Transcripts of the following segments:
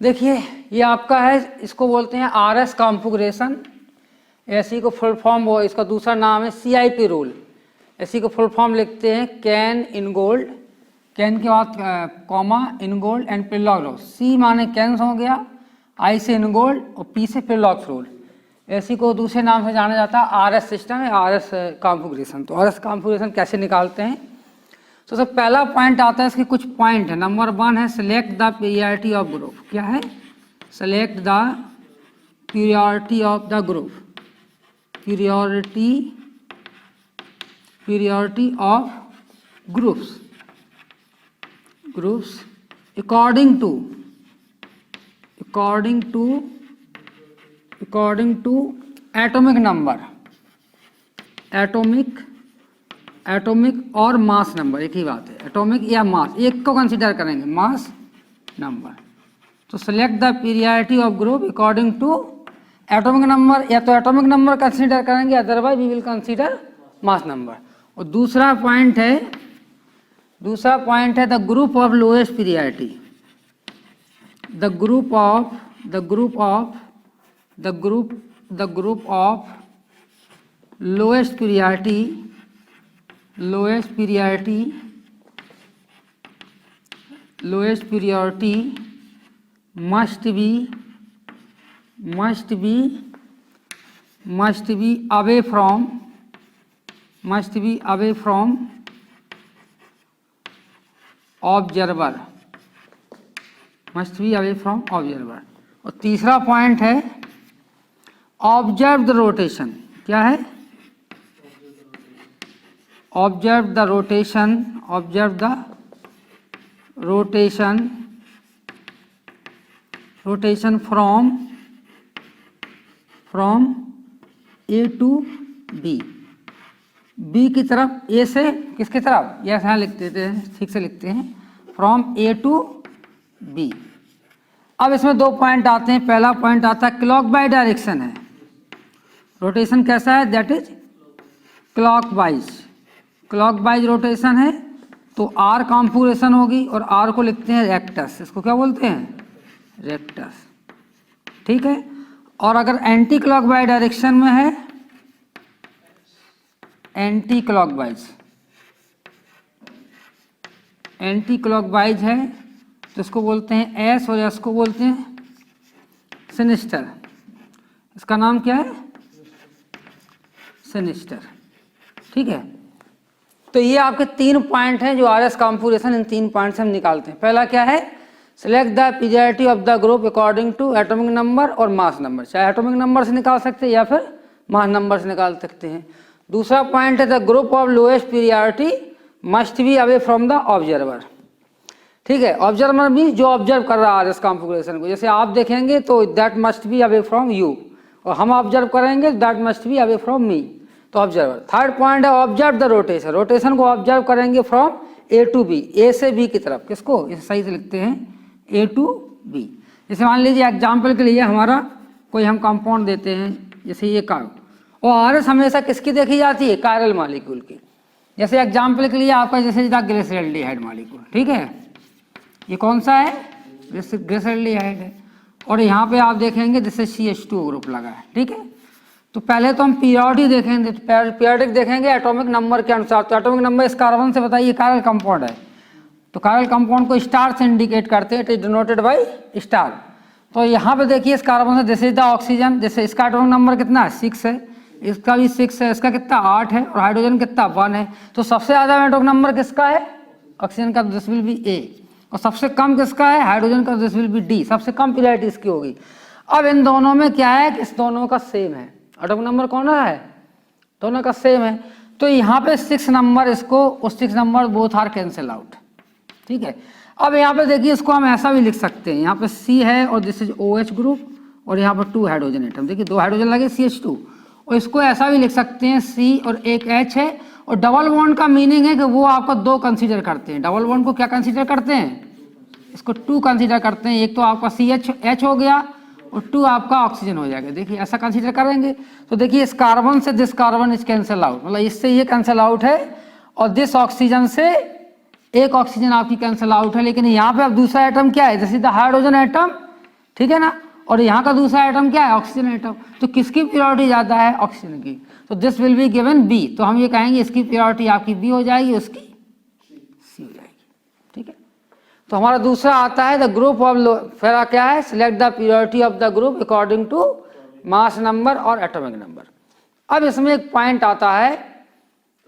देखिए ये आपका है, इसको बोलते हैं RS कॉन्फ़िगरेशन। ऐसी को फुल फॉर्म, वो इसका दूसरा नाम है CIP रूल। ऐसी को फुल फॉर्म लिखते हैं कैन इनगोल्ड, कैन के बाद कॉमा इनगोल्ड एंड पिलॉग। C माने कैंस हो गया, I से इनगोल्ड और P से पिलॉग रूल। ऐसी को दूसरे नाम से जाना जाता है RS सिस्टम है, RS कॉन्फ़िगरेशन। तो RS कॉन्फ़िगरेशन कैसे निकालते हैं? तो सब पहला पॉइंट आता है, इसके कुछ पॉइंट है। नंबर 1 है select the periodicity of group. क्या है? Select the periodicity of the group, periodicity of groups according to atomic number, atomic और मास नंबर एक ही बात है। एटॉमिक या मास, एक को कंसीडर करेंगे, मास नंबर। तो select the periodicity of group according to atomic number, या तो एटॉमिक नंबर कंसीडर करेंगे, otherwise we will consider mass number. और दूसरा पॉइंट है the group of lowest periodicity, the group of lowest periodicity must be away from observer, और तीसरा point है observe the rotation. क्या है? Observe the rotation from A to B, B की तरफ, A से किसकी तरफ? यस, यहाँ लिख देते हैं, ठीक से लिखते हैं, फ्रॉम A to B। अब इसमें दो पॉइंट आते हैं। पहला पॉइंट आता है क्लॉक बाय डायरेक्शन है। रोटेशन कैसा है? दैट इज क्लॉकवाइज रोटेशन है। तो R कॉन्फ़िगरेशन होगी और R को लिखते हैं रेक्टस। इसको क्या बोलते हैं? रेक्टस। ठीक है। और अगर एंटी क्लॉकवाइज डायरेक्शन में है, एंटी क्लॉकवाइज है, तो इसको बोलते हैं S, और S को बोलते हैं सिनिस्टर। इसका नाम क्या है? सिनिस्टर। ठीक है। तो ये आपके 3 पॉइंट हैं जो RS कॉन्फ़िगरेशन, इन 3 पॉइंट से हम निकालते हैं। पहला क्या है? Select the periodicity of the group according to atomic number और मास नंबर। चाहे एटॉमिक नंबर से निकाल सकते हैं या फिर मास नंबर से निकाल सकते हैं। दूसरा पॉइंट है the group of lowest periodicity must be away from the observer. ठीक है। ऑब्जर्वर भी जो ऑब्जर्व कर रहा है RS कॉन्फ़िगरेशन को, जैसे आप देखेंगे तो that must be away from you, और हम ऑब्जर्व करेंगे that must be away from me, तो ऑब्जर्वर। थर्ड पॉइंट है ऑब्जर्व द रोटेशन को ऑब्जर्व करेंगे from A to B, A से B की तरफ। किसको? इसे सही से लिखते हैं A to B। जैसे मान लीजिए एग्जाम्पल के लिए हमारा कोई हम कंपाउंड देते हैं, जैसे ये कार्ब, और RS हमेशा किसकी देखी जाती है? कायरल मॉलिक्यूल की। जैसे एग्जाम्पल के लिए आपका जैसे ग्लिसरॉल्डिहाइड मॉलिक्यूल। ठीक है। ये कौन सा है? ग्लिसरॉल्डिहाइड है। और यहाँ पे आप देखेंगे जैसे CH2 ग्रुप लगा है। ठीक है। तो पहले तो हम पीरियडिक देखेंगे, तो पीरियडिक देखेंगे एटॉमिक नंबर के अनुसार। तो एटॉमिक नंबर इस कार्बन से बताइए, कायरल कंपाउंड है, तो कायरल कंपाउंड को स्टार से इंडिकेट करते हैं, it is denoted by star. तो यहाँ पे देखिए इस कार्बन से दिस इज द ऑक्सीजन, जैसे इसका एटॉमिक नंबर कितना है? 6 है, इसका भी 6 है, इसका कितना? 8 है, और हाइड्रोजन कितना? 1 है। तो सबसे ज़्यादा एटॉमिक नंबर किसका है? ऑक्सीजन का, दिस विल बी A। और सबसे कम किसका है? हाइड्रोजन का, दिस विल बी D। सबसे कम पीरियडिटी इसकी होगी। अब इन दोनों में क्या है कि इस दोनों का सेम है, एटॉमिक नंबर कौन है? दोनों का सेम है। तो यहाँ पे 6 नंबर, इसको और 6 number both are cancel out. ठीक है। अब यहाँ पे देखिए इसको हम ऐसा भी लिख सकते हैं, यहाँ पे C है और दिस इज OH ग्रुप, और यहाँ पर 2 हाइड्रोजन एटम। देखिए 2 हाइड्रोजन लगे CH2, और इसको ऐसा भी लिख सकते हैं C और एक H है। और डबल बॉन्ड का मीनिंग है कि वो आपको 2 कंसीडर करते हैं। डबल बॉन्ड को क्या कंसीडर करते हैं? इसको 2 कंसीडर करते हैं। एक तो आपका CH हो गया और 2 आपका ऑक्सीजन हो जाएगा। देखिए ऐसा कंसीडर करेंगे तो देखिए इस कार्बन से this carbon is cancel out, मतलब इससे ये कैंसिल आउट है, और दिस ऑक्सीजन से एक ऑक्सीजन आपकी कैंसिल आउट है। लेकिन यहाँ पे अब दूसरा एटम क्या है? जैसे द हाइड्रोजन एटम ठीक है ना। और यहाँ का दूसरा आइटम क्या है, ऑक्सीजन आइटम। तो किसकी प्योरिटी ज़्यादा है, ऑक्सीजन की। तो this will be given B, तो हम ये कहेंगे इसकी प्योरिटी आपकी बी हो जाएगी, उसकी सी हो जाएगी, ठीक है। तो हमारा दूसरा आता है द ग्रुप ऑफ, फिर क्या है, select the purity of the group according to mass number और एटॉमिक नंबर। अब इसमें एक पॉइंट आता है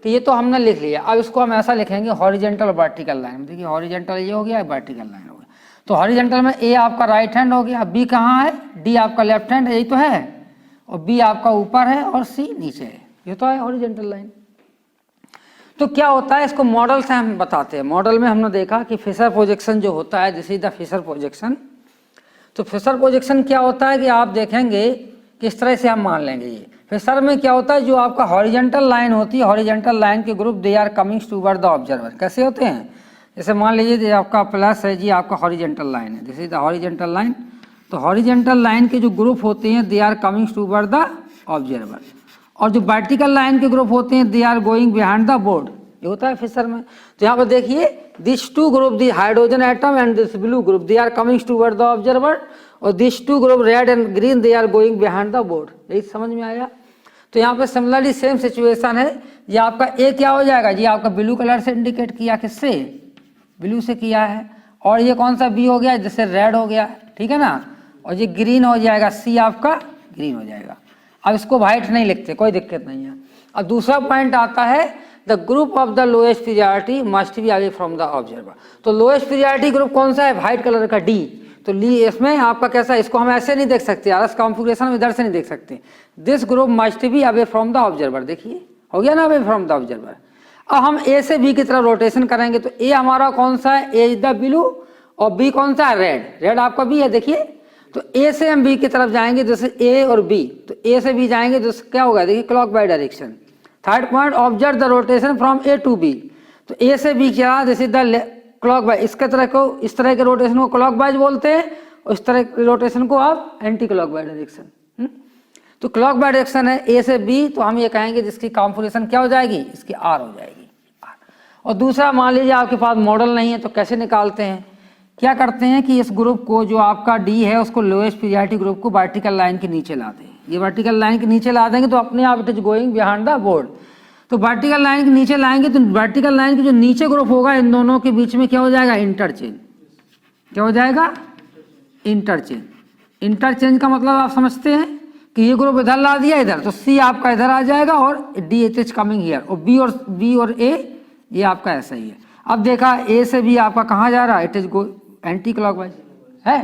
कि ये तो हमने लिख लिया, अब इसको हम ऐसा लिखेंगे हॉरिजेंटल और वर्टिकल लाइन। देखिए हॉरिजेंटल ये हो गया, वर्टिकल लाइन हो गया। तो हॉरिजेंटल में ए आपका राइट हैंड हो गया, बी कहाँ है, डी आपका लेफ्ट हैंड, यही तो है, और बी आपका ऊपर है और सी नीचे है, ये तो है हॉरिजेंटल लाइन। तो क्या होता है, इसको मॉडल से हम बताते हैं। मॉडल में हमने देखा कि फिशर प्रोजेक्शन जो होता है, this is the Fischer projection. तो फिशर प्रोजेक्शन क्या होता है कि आप देखेंगे किस तरह से हम मान लेंगे। ये फिशर में क्या होता है, जो आपका हॉरिजेंटल लाइन होती है, हॉरिजेंटल लाइन के group they are coming toward the observer. कैसे होते हैं, जैसे मान लीजिए ये आपका प्लस है जी, आपका हॉरिजेंटल लाइन है, this is the horizontal line. तो हॉरिजेंटल लाइन के जो ग्रुप होते हैं they are coming toward the observer, और जो वर्टिकल लाइन के ग्रुप होते हैं they are going behind the board, ये होता है फिशर में। तो यहाँ पर देखिए this two group, the hydrogen atom and this blue group they are coming toward the observer, और this two group red and green they are going behind the board. यही समझ में आया। तो यहाँ पे सिमिलरली सेम सिचुएशन है। ये आपका ए क्या हो जाएगा जी, आपका ब्लू कलर से इंडिकेट किया, किससे, ब्लू से किया है। और ये कौन सा बी हो गया, जैसे रेड हो गया, ठीक है ना। और ये ग्रीन हो जाएगा, सी आपका ग्रीन हो जाएगा। अब इसको वाइट नहीं लिखते, कोई दिक्कत नहीं है। अब दूसरा पॉइंट आता है the group of the lowest periodicity must be away from the observer. तो लोएस्ट पीरियडिटी ग्रुप कौन सा है, व्हाइट कलर का डी। तो ली इसमें आपका कैसा, इसको हम ऐसे नहीं देख सकते, आरएस कॉन्फ़िगरेशन में इधर से नहीं देख सकते। This group must be away from the observer, देखिए हो गया ना, अवे फ्रॉम द ऑब्जर्वर। अब हम ए से बी की तरफ रोटेशन करेंगे, तो ए हमारा कौन सा है, ए इज द ब्लू, और बी कौन सा है, रेड। रेड आपका बी है, देखिए। तो ए से हम बी की तरफ जाएंगे, जैसे ए और बी, तो ए से बी जाएंगे तो क्या होगा, देखिए clock by direction. Third point, observe the rotation from A to B. तो ए से बी क्या, जैसे द क्लॉक बाय, इसके तरह को, इस तरह के रोटेशन को क्लॉक वाइज बोलते हैं, और इस तरह के रोटेशन को आप एंटी क्लॉक वाइज डायरेक्शन। तो क्लॉक वाइज डायरेक्शन है ए से बी, तो हम ये कहेंगे जिसकी कॉन्फ़िगरेशन क्या हो जाएगी, इसकी आर हो जाएगी, आर। और दूसरा मान लीजिए आपके पास मॉडल नहीं है, तो कैसे निकालते हैं, क्या करते हैं कि इस ग्रुप को, जो आपका डी है, उसको लोएस्ट पीरियडिटी ग्रुप को वर्टिकल लाइन के नीचे लाते हैं। ये वर्टिकल लाइन के नीचे ला देंगे तो अपने आप it is going behind the board. तो वर्टिकल लाइन के नीचे लाएंगे तो वर्टिकल लाइन के जो नीचे ग्रुप होगा, इन दोनों के बीच में क्या हो जाएगा, इंटरचेंज। क्या हो जाएगा, इंटरचेंज। इंटरचेंज का मतलब आप समझते हैं कि ये ग्रुप इधर ला दिया इधर, तो सी आपका इधर आ जाएगा और D H H coming here, और बी और ए ये आपका ऐसा ही है। अब देखा ए से बी आपका कहाँ जा रहा है, it is go anti clockwise है,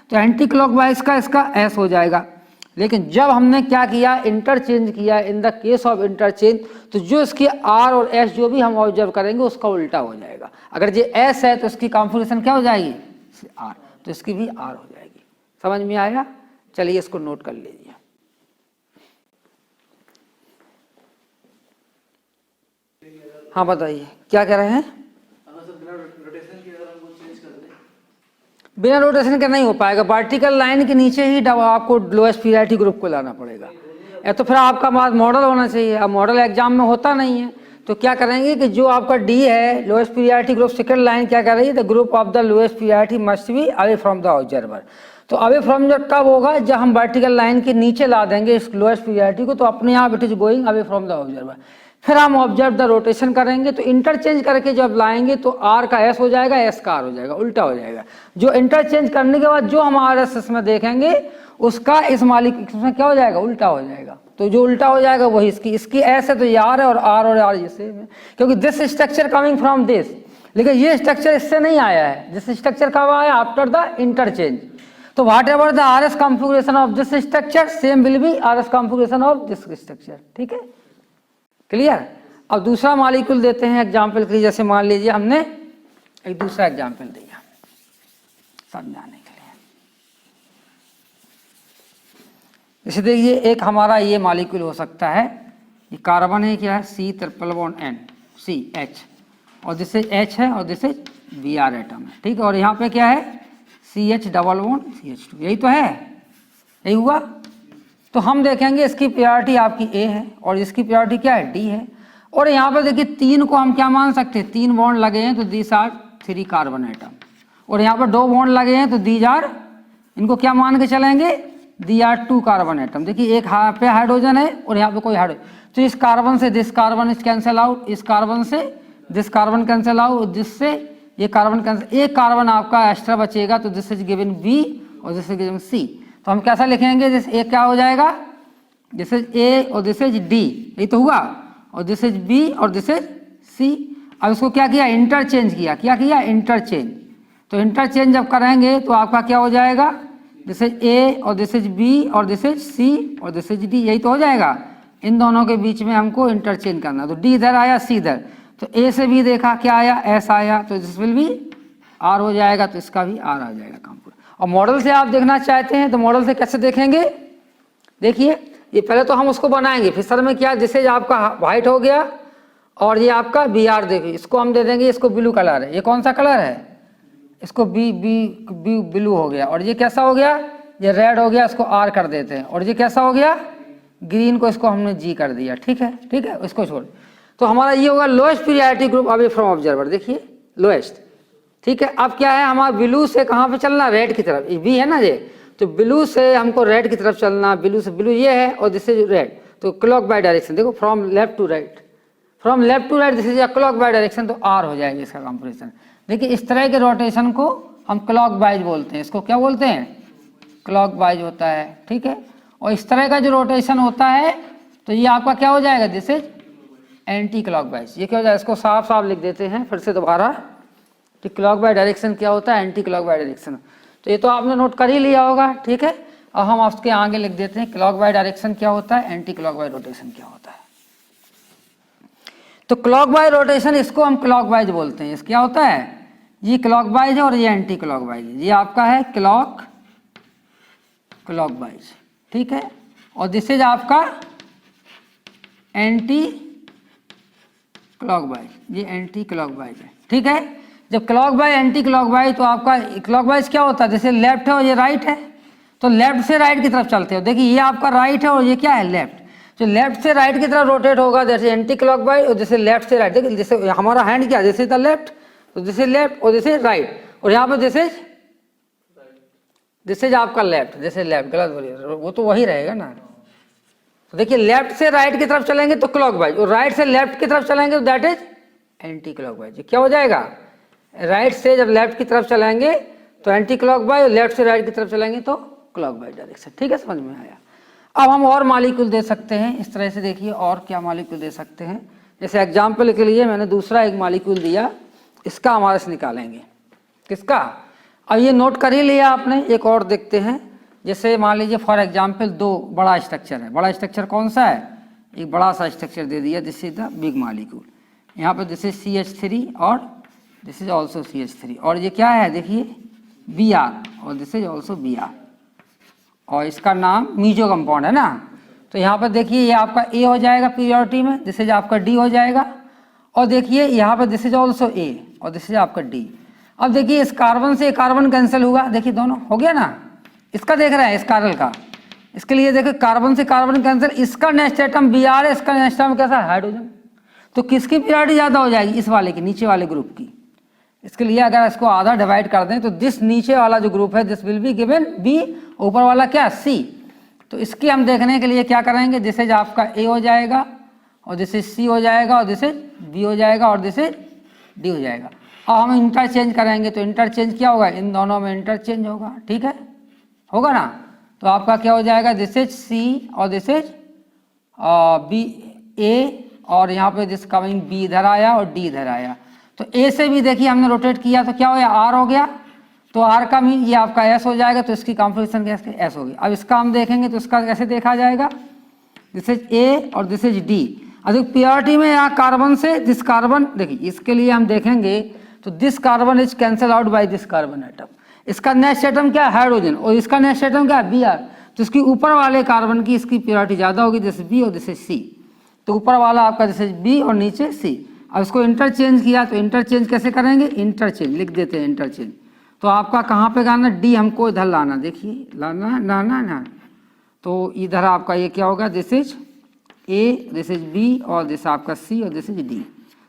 तो एंटी क्लॉकवाइज का इसका एस हो जाएगा। लेकिन जब हमने क्या किया, इंटरचेंज किया, in the case of interchange, तो जो इसके आर और एस जो भी हम ऑब्जर्व करेंगे उसका उल्टा हो जाएगा। अगर ये एस है तो इसकी कॉन्फ़िगरेशन क्या हो जाएगी, आर, तो इसकी भी आर हो जाएगी। समझ में आया, चलिए इसको नोट कर लीजिए। हाँ बताइए क्या कह रहे हैं। बिना रोटेशन के नहीं हो पाएगा, वर्टिकल लाइन के नीचे ही आपको लोएस्ट पीरियडिटी ग्रुप को लाना पड़ेगा, या तो फिर आपका मॉडल होना चाहिए। अब मॉडल एग्जाम में होता नहीं है, तो क्या करेंगे कि जो आपका डी है, lowest periodicity group, second line क्या कर रही है, the group of the lowest periodicity must be away from the observer. तो अवे फ्रॉम जब कब होगा, जब हम वर्टिकल लाइन के नीचे ला देंगे इस लोएस्ट पीरियडिटी को, तो अपने आप it is going away from the observer. फिर हम ऑब्जर्व द रोटेशन करेंगे, तो इंटरचेंज करके जब लाएंगे तो आर का एस हो जाएगा, एस का आर हो जाएगा, उल्टा हो जाएगा। जो इंटरचेंज करने के बाद जो हम आर एस में देखेंगे उसका इस मालिक में क्या हो जाएगा, उल्टा हो जाएगा। तो जो उल्टा हो जाएगा वही इसकी एस है, तो ये आर है, और आर ये सेम है, क्योंकि this structure coming from this. लेकिन ये स्ट्रक्चर इससे नहीं आया है, दिस स्ट्रक्चर कब आया, आफ्टर द इंटरचेंज। तो what ever the R S configuration of this structure, same will be R S configuration of this structure. ठीक है, क्लियर। अब दूसरा मॉलिक्यूल देते हैं एग्जाम्पल के लिए। जैसे मान लीजिए हमने एक दूसरा एग्जाम्पल दिया समझाने के लिए। जैसे देखिए एक हमारा ये मॉलिक्यूल हो सकता है, ये कार्बन है, क्या है, C triple bond N, C H, और जिससे एच है और जिससे बी आर एटम है, ठीक है। और यहाँ पे क्या है, C H double bond C H two, यही तो है, यही हुआ। तो हम देखेंगे इसकी प्योरिटी आपकी ए है और इसकी प्योरिटी क्या है, डी है। और यहाँ पर देखिए तीन को हम क्या मान सकते हैं, तीन बॉन्ड लगे हैं तो दीज आर 3 कार्बन एटम, और यहाँ पर 2 बॉन्ड लगे हैं तो दीज आर इनको क्या मान के चलेंगे, दी आर 2 कार्बन एटम। देखिए एक पे हाइड्रोजन है और यहाँ पे कोई हाइड्रोजन, तो इस कार्बन से this carbon is cancel out, इस कार्बन से दिस कार्बन कैंसिल आउट, जिससे ये कार्बन कैंसिल, एक कार्बन आपका एक्स्ट्रा बचेगा, तो दिस इज गिवन बी और दिस इज गिवन सी। तो हम कैसा लिखेंगे, दिस ए क्या हो जाएगा, दिस इज ए और दिस इज डी, यही तो हुआ, और दिस इज बी और दिस इज सी। अब इसको क्या किया, इंटरचेंज किया, क्या किया, इंटरचेंज। तो इंटरचेंज जब करेंगे तो आपका क्या हो जाएगा, दिस इज ए और दिस इज बी और दिस इज सी और दिस इज डी, यही तो हो जाएगा। इन दोनों के बीच में हमको इंटरचेंज करना, तो डी इधर आया, सी इधर, तो ए से बी देखा क्या आया, एस आया, तो दिस विल भी आर हो जाएगा, तो इसका भी आर आ जाएगा काम पूरा। और मॉडल से आप देखना चाहते हैं तो मॉडल से कैसे देखेंगे, देखिए ये पहले तो हम उसको बनाएंगे, फिशर में क्या, जिसे आपका व्हाइट हो गया और ये आपका बी आर, देखिए इसको हम दे देंगे, इसको ब्लू कलर है, ये कौन सा कलर है, इसको बी बी बी ब्लू हो गया, और ये कैसा हो गया, ये रेड हो गया, इसको आर कर देते हैं, और ये कैसा हो गया, ग्रीन को इसको हमने जी कर दिया, ठीक है, ठीक है, इसको छोड़। तो हमारा ये होगा lowest periodic group away from observer, देखिए लोएस्ट, ठीक है। अब क्या है, हमारा ब्लू से कहाँ पे चलना, रेड की तरफ, बी है ना ये, तो ब्लू से हमको रेड की तरफ चलना, ब्लू से, ब्लू ये है और दिस इज रेड, तो क्लॉक बाय डायरेक्शन, देखो from left to right, from left to right this is clock by direction, तो आर हो जाएगा इसका कंपोजिशन। देखिए इस तरह के रोटेशन को हम क्लॉक वाइज बोलते हैं, इसको क्या बोलते हैं, क्लॉक वाइज होता है, ठीक है। और इस तरह का जो रोटेशन होता है तो ये आपका क्या हो जाएगा, this is anti clock wise. ये क्या हो जाएगा, इसको साफ साफ लिख देते हैं फिर से दोबारा कि क्लॉक वाइज डायरेक्शन क्या होता है, एंटी क्लॉक वाइज डायरेक्शन। तो ये तो आपने नोट कर ही लिया होगा, ठीक है। और हम उसके आगे लिख देते हैं क्लॉक वाइज डायरेक्शन क्या होता है, एंटी क्लॉक वाइज रोटेशन क्या होता है। तो क्लॉक वाइज रोटेशन इसको हम क्लॉक वाइज बोलते हैं, इस क्या होता है, ये क्लॉक वाइज है और ये एंटी क्लॉक वाइज है, ये आपका है क्लॉक वाइज, ठीक है। और दिस इज आपका एंटी क्लॉक वाइज, ये एंटी क्लॉक वाइज है, ठीक है। जब clock wise anti clock wise, तो आपका क्लॉक वाइज क्या होता है, जैसे लेफ्ट है और ये राइट है, तो लेफ्ट से राइट की तरफ चलते हो, देखिए ये आपका राइट है और ये क्या है, लेफ्ट, जो लेफ्ट से राइट की तरफ रोटेट होगा जैसे एंटी क्लॉक वाइज, और जैसे लेफ्ट से राइट, देखिए जैसे हमारा हैंड क्या, जैसे द लेफ्ट, तो दिस इज लेफ्ट और दिस इज राइट, और यहाँ पे दिस इज आपका लेफ्ट, जैसे लेफ्ट, गलत बोलिए, वो तो वही रहेगा ना। तो देखिए लेफ्ट से राइट की तरफ चलेंगे तो क्लॉक वाइज, और राइट से लेफ्ट की तरफ चलेंगे तो that is anti clock wise. क्या हो जाएगा, राइट से जब लेफ्ट की तरफ चलाएंगे तो एंटी क्लॉक वाइज, और लेफ्ट से राइट की तरफ चलाएंगे तो क्लॉक वाइज डायरेक्शन, ठीक है, समझ में आया। अब हम और मॉलिक्यूल दे सकते हैं इस तरह से, देखिए और क्या मॉलिक्यूल दे सकते हैं, जैसे एग्जाम्पल के लिए मैंने दूसरा एक मॉलिक्यूल दिया, इसका हमारे से निकालेंगे, किसका, अब ये नोट कर ही लिया आपने। एक और देखते हैं, जैसे मान लीजिए फॉर एग्जांपल दो बड़ा स्ट्रक्चर है, बड़ा स्ट्रक्चर कौन सा है, एक बड़ा सा स्ट्रक्चर दे दिया, this is the big molecule, यहाँ पर दिस इज CH3 और दिस इज ऑल्सो CH3, और ये क्या है, देखिए Br और दिस इज ऑल्सो Br, और इसका नाम मीजो कंपाउंड है ना। तो यहाँ पर देखिए ये आपका A हो जाएगा पीरियोडिटी में, दिस इज आपका D हो जाएगा, और देखिए यहाँ पर दिस इज ऑल्सो A और दिस इज आपका D। अब देखिए इस कार्बन से कार्बन कैंसिल हुआ, देखिए दोनों हो गया ना, इसका देख रहे हैं इस कार्बन का, इसके लिए देखिए कार्बन से कार्बन कैंसिल, इसका नेक्स्ट एटम Br है, इसका नेक्स्ट एटम कैसा है, हाइड्रोजन। तो किसकी पीरियोडिटी ज़्यादा हो जाएगी, इस वाले की, नीचे वाले ग्रुप की। इसके लिए अगर इसको आधा डिवाइड कर दें तो दिस नीचे वाला जो ग्रुप है this will be given B, ऊपर वाला क्या C। तो इसके हम देखने के लिए क्या करेंगे, दिस इज आपका A हो जाएगा और दिस इज C हो जाएगा और दिस इज B हो जाएगा और दिस इज D हो जाएगा। अब हम इंटरचेंज करेंगे तो इंटरचेंज क्या होगा, इन दोनों में इंटरचेंज होगा, ठीक है, होगा ना। तो आपका क्या हो जाएगा, दिस इज C और दिस इज B A, और यहाँ पे दिस कमिंग B इधर आया और D इधर आया। तो A से भी देखिए हमने रोटेट किया तो क्या हो गया, R हो गया, तो R का मीन ये आपका S हो जाएगा, तो इसकी कॉम्पोजिशन क्या S होगी। अब इसका हम देखेंगे तो इसका कैसे देखा जाएगा, दिस इज A और दिस इज D। अधिक प्योरिटी में यहाँ कार्बन से दिस कार्बन, देखिए इसके लिए हम देखेंगे तो this carbon is cancel out by this carbon atom, इसका नेक्स्ट एटम क्या है, हाइड्रोजन, और इसका नेक्स्ट एटम क्या है, Br। तो इसकी ऊपर वाले कार्बन की इसकी प्योरिटी ज़्यादा होगी, दिस B और दिस इज C। तो ऊपर वाला आपका दिस इज B और नीचे C। अब इसको इंटरचेंज किया तो इंटरचेंज कैसे करेंगे, इंटरचेंज लिख देते हैं इंटरचेंज। तो आपका कहाँ पे गाना, D हमको इधर लाना, देखिए लाना ना, तो इधर आपका ये क्या होगा, this is A, this is B और दिस आपका C और दिस इज D।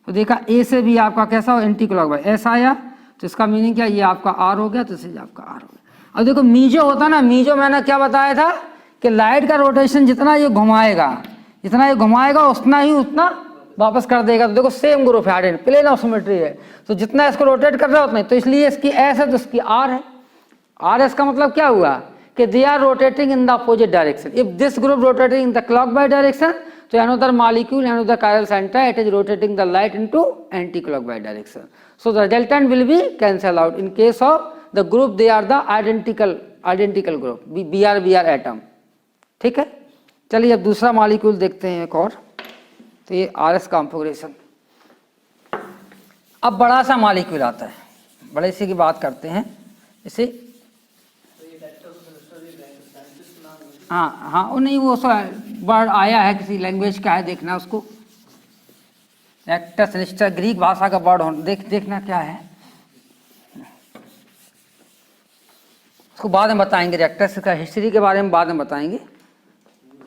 तो देखा A से B आपका कैसा हो, एंटी क्लॉकवाइज S आया, तो इसका मीनिंग क्या, ये आपका R हो गया, तो दिस इज आपका R हो गया। अब देखो मीजो होता ना, मीजो मैंने क्या बताया था कि लाइट का रोटेशन जितना ये घुमाएगा, जितना ये घुमाएगा उतना ही उतना वापस कर देगा। तो देखो सेम ग्रुप है, प्लेन ऑफ सिमेट्री है, तो जितना इसको रोटेट कर रहा है उतना ही, तो इसलिए इसकी एस है तो इसकी आर है। आर एस का मतलब क्या हुआ कि they are rotating in the opposite direction. If this group rotating in the clockwise direction, तो another molecule, another chiral center, it is rotating the light into anti-clockwise direction. So the resultant will be cancel out. In case of the group, they are the identical group, BR atom. ठीक है, चलिए अब दूसरा molecule देखते हैं एक और। तो ये RS कॉन्फ़िगरेशन। अब बड़ा सा मॉलिक्यूल आता है, बड़े से की बात करते हैं इसे। हाँ, वो नहीं, वो वर्ड आया है किसी लैंग्वेज का है, देखना उसको। रेक्टस निस्टर ग्रीक भाषा का वर्ड हो, देखना क्या है उसको बाद में बताएंगे। रेक्टस का हिस्ट्री के बारे में बाद में बताएंगे,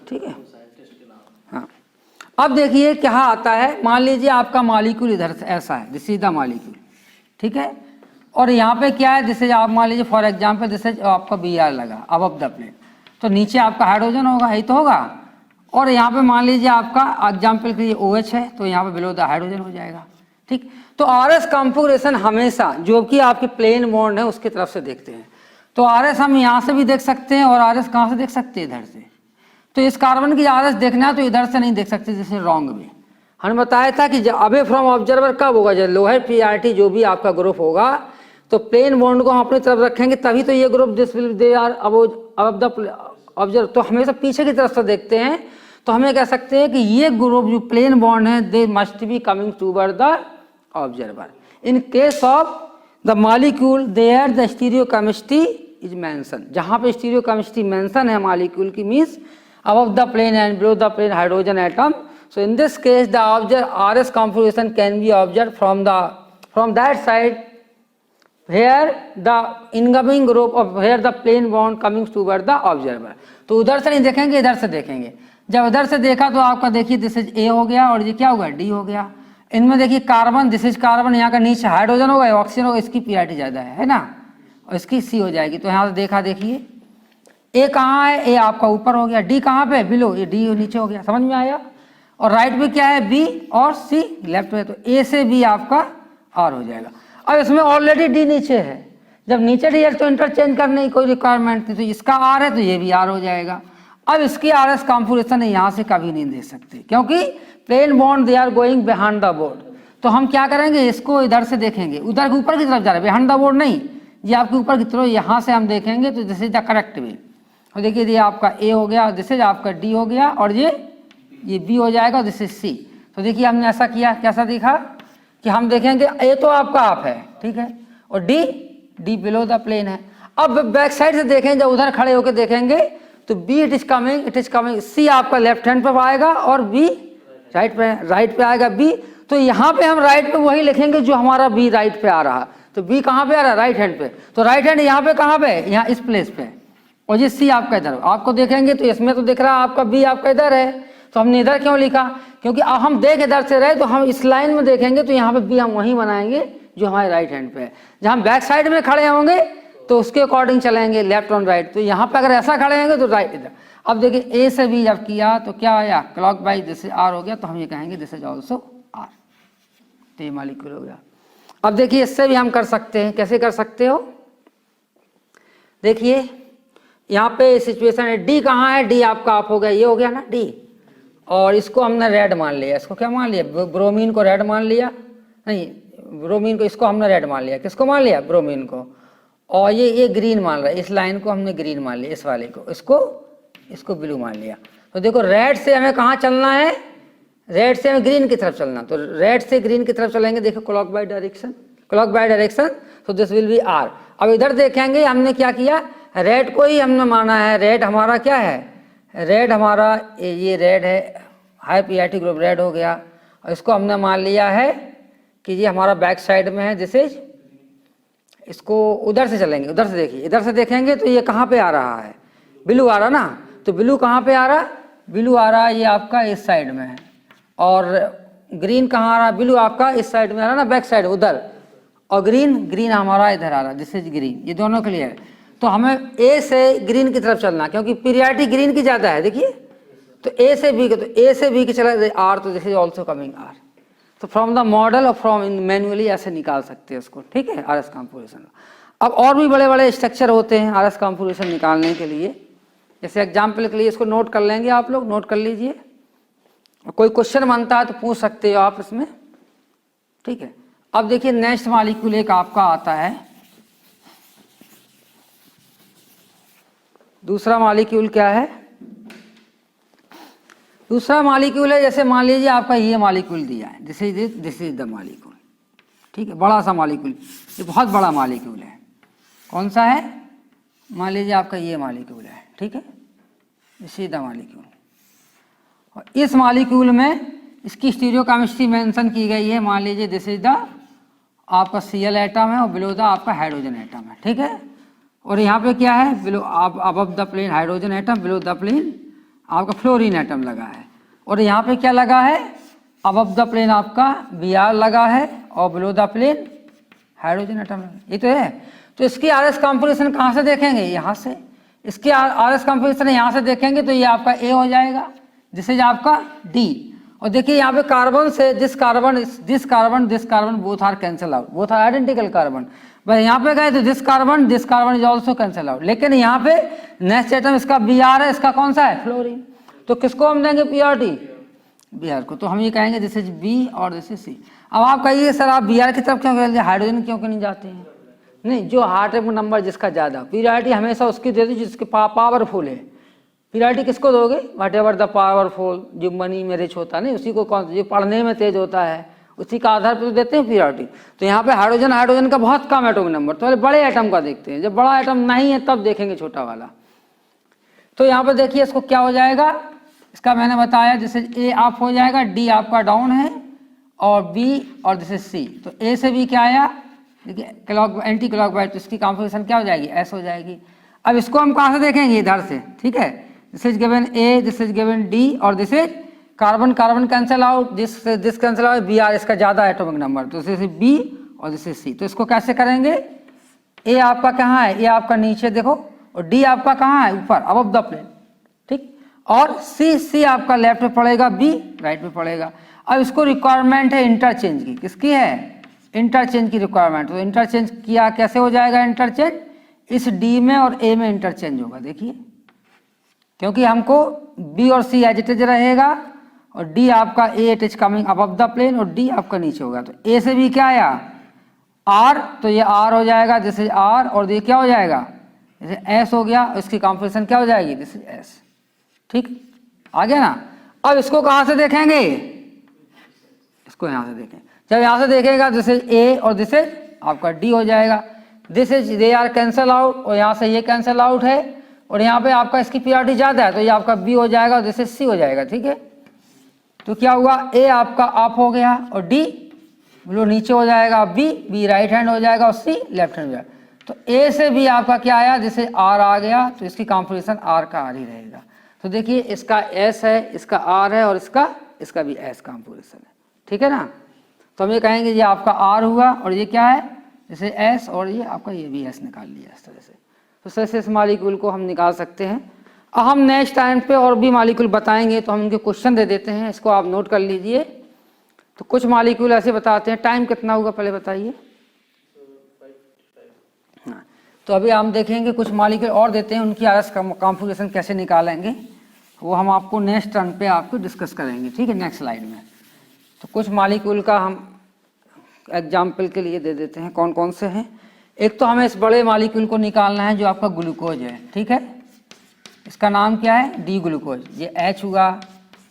ठीक है। हाँ, अब देखिए क्या आता है। मान लीजिए आपका मॉलिक्यूल इधर से ऐसा है, दिस इज द मॉलिक्यूल, ठीक है। और यहाँ पे क्या है, जैसे आप मान लीजिए फॉर एग्जाम्पल जैसे आपका BR लगा अबव द प्लेन, तो नीचे आपका हाइड्रोजन होगा, यही तो होगा। और यहाँ पे मान लीजिए आपका एग्जाम्पल के लिए OH है, तो यहाँ पे बिलो द हाइड्रोजन हो जाएगा, ठीक। तो RS कॉन्फ़िगरेशन हमेशा जो कि आपके प्लेन बॉन्ड है उसकी तरफ से देखते हैं। तो RS हम यहाँ से भी देख सकते हैं, और RS कहाँ से देख सकते हैं, इधर से। तो इस कार्बन की RS देखना है तो इधर से नहीं देख सकते, जैसे रॉन्ग में हमने बताया था कि अवे फ्रॉम ऑब्जर्वर कब होगा, जब लोअर प्रायोरिटी जो भी आपका ग्रुप होगा, तो प्लेन बॉन्ड को हम अपनी तरफ रखेंगे, तभी तो ये group this will they are above the observer. तो हमेशा पीछे की तरफ से देखते हैं, तो हमें कह सकते हैं कि ये ग्रुप जो प्लेन बॉन्ड है they must be coming toward the observer. In case of the molecule there the stereochemistry is mention, जहाँ पे स्टीरियोकेमिस्ट्री मेंशन है मॉलिक्यूल की, means above the plane and below the plane hydrogen atom. So in this case the RS configuration can be observed from that side where the incoming group of where the plane bond coming toward the observer. तो उधर से नहीं देखेंगे, इधर से देखेंगे। जब इधर से देखा तो आपका देखिए दिस इज A हो गया, और ये क्या होगा, D हो गया। इनमें देखिए कार्बन, दिस इज कार्बन, यहाँ का नीचे हाइड्रोजन होगा, ऑक्सीजन होगा, इसकी पीआईटी ज़्यादा है ना, और इसकी C हो जाएगी। तो यहाँ से देखा, देखिए A कहाँ है, A आपका ऊपर हो गया, D कहाँ पे, बिलो, ये D नीचे हो गया, समझ में आया। और राइट में क्या है, B और C लेफ्ट में, तो A से B आपका R हो जाएगा। अब इसमें ऑलरेडी D नीचे है, जब नीचे D है तो इंटरचेंज करने की कोई रिक्वायरमेंट नहीं, तो इसका R है तो ये भी R हो जाएगा। अब इसकी RS कॉन्फ़िगरेशन यहाँ से कभी नहीं देख सकते, क्योंकि plane bond they are going behind the board. तो हम क्या करेंगे, इसको इधर से देखेंगे, उधर ऊपर की तरफ जा रहे, बिहाइंड द बोर्ड नहीं, ये आपके ऊपर की तरफ, यहाँ से हम देखेंगे तो this is the correct way. और देखिए ये आपका A हो गया, दिस इज आपका D हो गया, और ये B हो जाएगा, दिस इज C। तो देखिए हमने ऐसा किया, कैसा दिखा कि हम देखेंगे A तो आपका आप है, ठीक है, और D बिलो द प्लेन है। अब बैक साइड से देखें, जब उधर खड़े होकर देखेंगे तो B it is coming, C आपका लेफ्ट हैंड पर आएगा और B राइट पे आएगा B। तो यहाँ पे हम राइट पे वही लिखेंगे जो हमारा B राइट पे आ रहा, तो B कहाँ पे आ रहा है, राइट हैंड पे। तो राइट हैंड यहाँ पे कहाँ पे, यहाँ इस प्लेस पे, और ये C आपका इधर। आपको देखेंगे तो इसमें तो दिख रहा है आपका B आपका इधर है, तो हमने इधर क्यों लिखा, क्योंकि अब हम देख इधर से रहे, तो हम इस लाइन में देखेंगे तो यहाँ पे B हम वहीं बनाएंगे जो हमारे राइट हैंड पे है। जहाँ हम बैक साइड में खड़े होंगे तो उसके अकॉर्डिंग चलेंगे, लेफ्ट ऑन राइट। तो यहाँ पे अगर ऐसा खड़े होंगे तो राइट इधर। अब देखिए A से B जब किया तो क्या आया, क्लॉक वाइज जैसे R हो गया, तो हम ये कहेंगे दिस इज ऑल्सो R, तो ये मॉलिक्यूल हो गया। अब देखिए इससे भी हम कर सकते हैं, कैसे कर सकते हो, देखिए यहाँ पे सिचुएशन है, D कहाँ है, D आपका आप हो गया, ये हो गया ना D, और इसको हमने रेड मान लिया, इसको क्या मान लिया, ब्रोमीन को रेड मान लिया, नहीं ब्रोमीन को, इसको हमने रेड मान लिया, किसको मान लिया, ब्रोमीन को, और ये ग्रीन मान रहा है, इस लाइन को हमने ग्रीन मान लिया, इस वाले को, इसको ब्लू मान लिया। तो देखो रेड से हमें कहाँ चलना है, रेड से हमें ग्रीन की तरफ चलना, तो रेड से ग्रीन की तरफ चलेंगे, देखो क्लॉक बाय डायरेक्शन, तो दिस विल बी R। अब इधर देखेंगे हमने क्या किया, रेड को ही हमने माना है, रेड हमारा क्या है, रेड हमारा ये रेड है, हाई पीआईटी ग्रुप रेड हो गया, और इसको हमने मान लिया है कि ये हमारा बैक साइड में है, जैसे इसको उधर से चलेंगे, उधर से देखिए, इधर से देखेंगे तो ये कहाँ पे आ रहा है, ब्लू आ रहा ना, तो ब्लू कहाँ पे आ रहा, ब्लू आ रहा है ये आपका इस साइड में है, और ग्रीन कहाँ आ रहा, ब्लू आपका इस साइड में आ रहा ना, बैक साइड उधर, और ग्रीन हमारा इधर आ रहा, दिस इज ग्रीन, ये दोनों क्लियर है। तो हमें ए से ग्रीन की तरफ चलना, क्योंकि पीरियडिटी ग्रीन की ज़्यादा है। देखिए तो ए से बी के, तो ए से बी के चला आर, तो this is also coming R. तो फ्रॉम द मॉडल और फ्रॉम मैन्युअली ऐसे निकाल सकते हैं उसको, ठीक है, आर एस कॉम्पोजिशन। अब और भी बड़े बड़े स्ट्रक्चर होते हैं आर एस कॉम्पोजिशन निकालने के लिए। जैसे एग्जाम्पल के लिए इसको नोट कर लेंगे, आप लोग नोट कर लीजिए, कोई क्वेश्चन बनता है तो पूछ सकते हो आप इसमें, ठीक है। अब देखिए नेक्स्ट मॉलिक्यूल एक आपका आता है, दूसरा मॉलिक्यूल क्या है, दूसरा मॉलिक्यूल है, जैसे मान लीजिए आपका ये मॉलिक्यूल दिया है, दिस इज द मॉलिक्यूल, ठीक है, बड़ा सा मॉलिक्यूल, ये बहुत बड़ा मॉलिक्यूल है। कौन सा है, मान लीजिए आपका ये मॉलिक्यूल है, ठीक है, दिस इज द मॉलिक्यूल। और इस मॉलिक्यूल में इसकी स्टीरियोकेमिस्ट्री मेंशन की गई है। मान लीजिए दिस इज द आपका Cl एटम है और बिलो द आपका हाइड्रोजन एटम है, ठीक है। और यहाँ पे क्या है, below above the plane hydrogen atom, below the plane आपका फ्लोरीन एटम लगा है। और यहाँ पे क्या लगा है, अबव द प्लेन आपका Br लगा है और below the plane hydrogen atom लगा, ये तो है। तो इसकी आर एस कॉम्पोजिशन कहाँ से देखेंगे, यहाँ से। इसकी आर एस कॉम्पोजिशन यहाँ से देखेंगे तो ये आपका ए हो जाएगा, दिस इज आपका डी। और देखिए यहाँ पे कार्बन से this carbon both are cancel out, both are identical carbon. बस यहाँ पे गए तो this carbon is also cancel out. लेकिन यहाँ पे नेक्स्ट एटम इसका Br है, इसका कौन सा है, फ्लोरीन। तो किसको हम देंगे पीआरटी, Br को। तो हम ये कहेंगे दिस इज बी और दिस इज सी। अब आप कहिए सर आप Br की तरफ क्यों कहते हैं, हाइड्रोजन क्यों नहीं जाते हैं। नहीं, जो एटम नंबर जिसका ज़्यादा, पीरियडिटी हमेशा उसकी दे दी जिसके पावरफुल है। पीरियडिटी किसको दोगे, वट एवर द पावरफुल, जो मनी में रिच होता है, नहीं उसी को, कौन जो पढ़ने में तेज होता है उसी का आधार पर तो देते हैं पीरियडिटी। तो यहाँ पे हाइड्रोजन का बहुत कम एटॉमिक नंबर, तो पहले बड़े एटम का देखते हैं, जब बड़ा एटम नहीं है तब देखेंगे छोटा वाला। तो यहाँ पर देखिए इसको क्या हो जाएगा, इसका मैंने बताया जैसे ए अप हो जाएगा, डी आपका डाउन है और बी और दिस इज सी। तो ए से बी क्या आया, देखिए क्लॉक एंटी क्लॉक वाइज, तो इसकी कॉम्पोजिशन क्या हो जाएगी, एस हो जाएगी। अब इसको हम कहाँ से देखेंगे, इधर से, ठीक है। This is given A, this is given D और this is carbon cancel out, this cancel out, Br इसका ज़्यादा एटॉमिक नंबर, तो दिस इज बी और दिस इज सी। तो इसको कैसे करेंगे, ए आपका कहाँ है, ए आपका नीचे देखो, और डी आपका कहाँ है, ऊपर अबव द प्लेन, ठीक। और सी आपका लेफ्ट में पड़ेगा, बी राइट में पड़ेगा। अब इसको रिक्वायरमेंट है इंटरचेंज की, किसकी है, इंटरचेंज की रिक्वायरमेंट। तो इंटरचेंज किया कैसे हो जाएगा, इंटरचेंज इस डी में और ए में इंटरचेंज होगा, देखिए, क्योंकि हमको बी और सी एज इट इज रहेगा और डी आपका A it is coming above the plane और डी आपका नीचे होगा। तो ए से बी क्या आया, आर, तो ये आर हो जाएगा, दिस इज आर, और ये क्या हो जाएगा, जैसे एस हो गया, इसकी कॉम्पोजिशन क्या हो जाएगी, दिस इज एस, ठीक, आ गया ना। अब इसको कहाँ से देखेंगे, इसको यहाँ से देखें, जब यहाँ से देखेगा दिस इज ए और दिस इज आपका डी हो जाएगा, this is they are cancel out और यहाँ से ये कैंसल आउट है और यहाँ पे आपका इसकी पीरियडिटी ज़्यादा है तो ये आपका बी हो जाएगा, दिस इज सी हो जाएगा, ठीक है। तो क्या हुआ, ए आपका अप हो गया और डी लो नीचे हो जाएगा, बी राइट हैंड हो जाएगा और सी लेफ्ट हैंड हो जाएगा। तो ए से बी आपका क्या आया, जैसे आर आ गया, तो इसकी कॉम्पोजिशन आर का आर ही रहेगा। तो देखिए इसका एस है, इसका आर है और इसका भी एस कॉम्पोजिशन है, ठीक है ना। तो हम ये कहेंगे ये आपका आर हुआ और ये क्या है, जैसे एस, और ये आपका ये भी एस निकाल लिया इस तरह से। तो इस तरह से इस मॉलिक्यूल को हम निकाल सकते हैं। अब हम नेक्स्ट टाइम पे और भी मॉलिक्यूल बताएंगे तो हम उनके क्वेश्चन दे देते हैं, इसको आप नोट कर लीजिए। तो कुछ मॉलिक्यूल ऐसे बताते हैं, टाइम कितना होगा पहले बताइए। हाँ, तो अभी हम देखेंगे कुछ मॉलिक्यूल और देते हैं, उनकी आरएस कॉन्फ़िगरेशन कैसे निकालेंगे वो हम आपको नेक्स्ट टर्न पे आपको डिस्कस करेंगे, ठीक है, नेक्स्ट स्लाइड में। तो कुछ मॉलिक्यूल का हम एग्जाम्पल के लिए दे देते हैं, कौन कौन से हैं। एक तो हमें इस बड़े मॉलिक्यूल को निकालना है जो आपका ग्लूकोज है, ठीक है। इसका नाम क्या है, डी ग्लूकोज। ये H हुआ,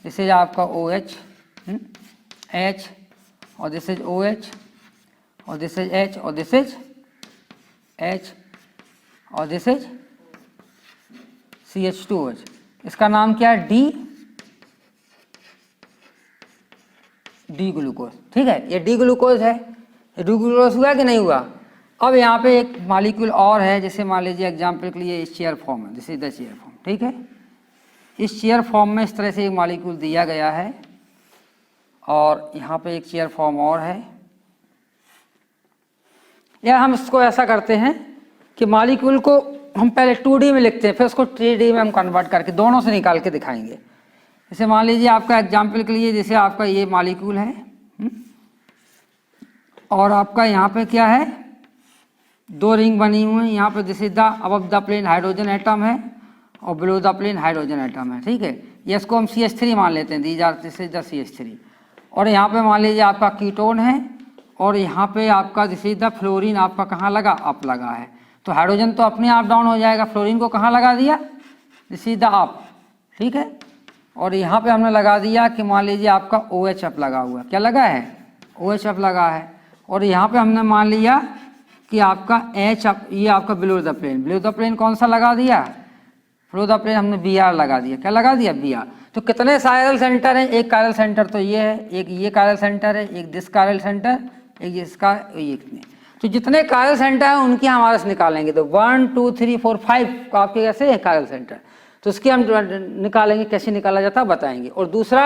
दिस इज आपका OH, H, और दिस इज OH, और दिस इज H, और दिस इज H, और दिस इज CH2OH। इसका नाम क्या है, डी ग्लूकोज, ठीक है। ये डी ग्लूकोज है, डी ग्लूकोज हुआ कि नहीं हुआ। अब यहाँ पे एक मॉलिक्यूल और है, जैसे मान लीजिए एग्जाम्पल के लिए इस चेयर फॉर्म है, this is the chair form, ठीक है। इस चेयर फॉर्म में इस तरह से एक मॉलिक्यूल दिया गया है और यहाँ पे एक चेयर फॉर्म और है। या हम इसको ऐसा करते हैं कि मॉलिक्यूल को हम पहले 2D में लिखते हैं, फिर उसको 3D में हम कन्वर्ट करके दोनों से निकाल के दिखाएंगे। जैसे मान लीजिए आपका एग्जाम्पल के लिए, जैसे आपका ये मॉलिक्यूल है और आपका यहाँ पे क्या है, 2 रिंग बनी हुई हैं। यहाँ पे this is the above the plane hydrogen atom है और below the plane hydrogen atom है, ठीक है। ये इसको हम CH3 मान लेते हैं, दिस इज द CH3। और यहाँ पे मान लीजिए आपका कीटोन है और यहाँ पे आपका दिस इज द फ्लोरीन, आपका कहाँ लगा, अप लगा है। तो हाइड्रोजन तो अपने आप डाउन हो जाएगा, फ्लोरीन को कहाँ लगा दिया, दिस इज द अप, ठीक है। और यहाँ पे हमने लगा दिया कि मान लीजिए आपका OH अप लगा हुआ है, क्या लगा है, OH अप लगा है। और यहाँ पे हमने मान लिया कि आपका H अप, ये आपका below the plane, below the plane कौन सा लगा दिया, बिलो द प्लेन हमने Br लगा दिया, क्या लगा दिया, Br। तो कितने कायरल सेंटर हैं, एक कायरल सेंटर तो ये है, एक ये कायरल सेंटर है, एक दिस कायरल सेंटर, एक इसका, एक ने। तो जितने कायरल सेंटर हैं उनकी हम आरएस निकालेंगे। तो 1 2 3 4 5 आपके कैसे है कायरल सेंटर, तो उसकी हम निकालेंगे, कैसे निकाला जाता है बताएंगे। और दूसरा,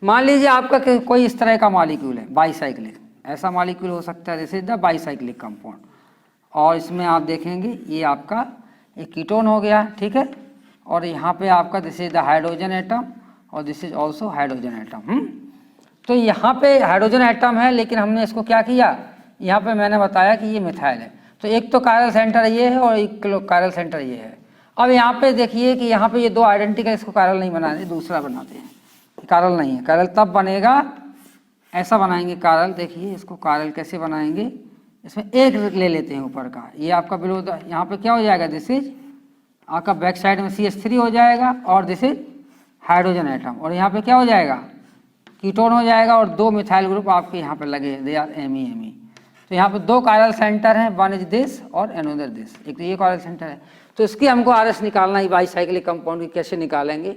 मान लीजिए आपका कोई इस तरह का मॉलिक्यूल है, बाईसाइक्लिक, ऐसा मॉलिक्यूल हो सकता है, this is the bicyclic compound. और इसमें आप देखेंगे ये आपका एक कीटोन हो गया, ठीक है। और यहाँ पे आपका this is the hydrogen atom और this is also hydrogen atom. तो यहाँ पे हाइड्रोजन एटम है, लेकिन हमने इसको क्या किया, यहाँ पे मैंने बताया कि ये मिथाइल है। तो एक तो कायरल सेंटर ये है और एक कायरल सेंटर ये है। अब यहाँ पे देखिए कि यहाँ पे ये 2 आइडेंटिकल, इसको कायरल नहीं बनाते, दूसरा बनाते हैं। कायरल नहीं है, कायरल तब बनेगा, ऐसा बनाएंगे कायरल। देखिए इसको कायरल कैसे बनाएंगे, इसमें एक ले लेते हैं ऊपर का, ये आपका बिलो द, यहाँ पे क्या हो जाएगा, दिस इज आपका बैक साइड में CH3 हो जाएगा और दिस इज हाइड्रोजन एटम। और यहाँ पे क्या हो जाएगा, कीटोन हो जाएगा और 2 मिथाइल ग्रुप आपके यहाँ पे लगे, दे आर Me। तो यहाँ पे 2 कायरल सेंटर हैं, वन इज दिस और अनदर दिस, एक तो ये कायरल सेंटर है। तो इसकी हमको आरएस निकालना है, बाईसाइक्लिक कंपाउंड की कैसे निकालेंगे